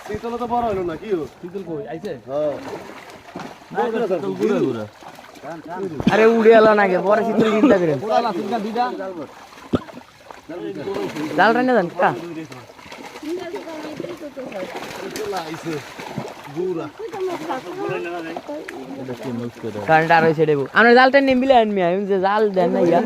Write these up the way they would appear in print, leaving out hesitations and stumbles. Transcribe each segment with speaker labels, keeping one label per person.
Speaker 1: শীতল তো বড় হলো না কি শীতল কই আইছে হ্যাঁ
Speaker 2: আরে উড়ে এলো নাকি বড় শীতল চিন্তা করেন জাল রান্না দেন কা কারেন্ট আর হয়েছে দেবো আমরা জালটা নেমবিলে আনবি আমি যে জাল দেন না ইয়া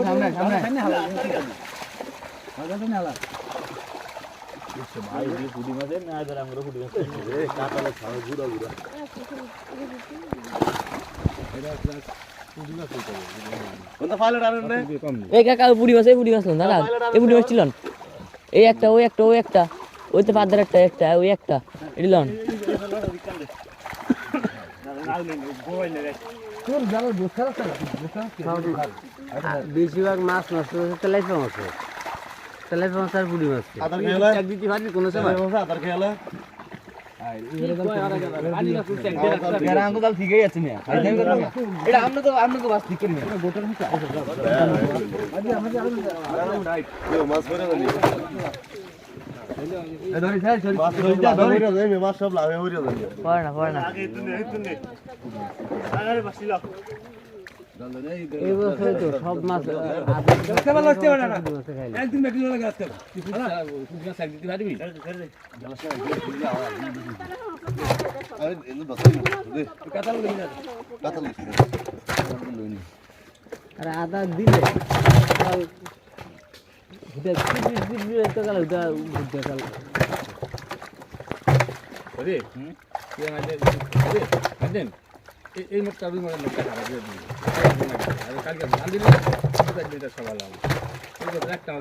Speaker 2: এই কাকা পুরি মাছ দাদা এই পুরি মাছ ছিল এই একটা ওই একটা ওই একটা ওই তো পাদার একটা একটা ওই একটা এটি লন বেশিরভাগ মাছ নষ্ট হচ্ছে তেলাইপা মাছ তেলাইপা মাছ আর পুরি মাছ কোনো সময় ঠিকই আছে এটা আমরা তো বাস ঠিক করি সব মাছ আদা দিলে
Speaker 1: এই মুখটা দুই মনে মুখটা খারাপ দিয়ে দিই কালকে ধান দিলে লিটার সবাই একটা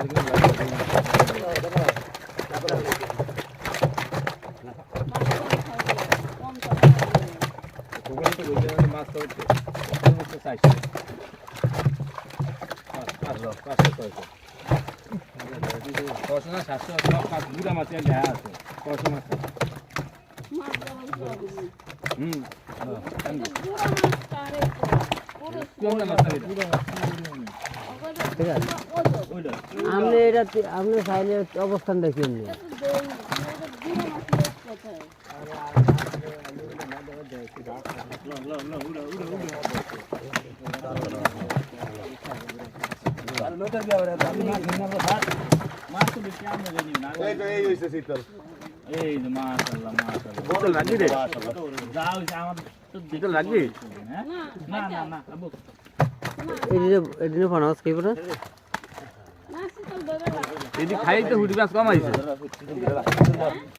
Speaker 1: মাছ হচ্ছে চাইছে 500 না 700 দুটা মাছের দেয়া আছে 500 মাছ
Speaker 2: আপনি চাইলে অবস্থান দেখেন
Speaker 1: খাই তো হুডি মাছ কম আইছে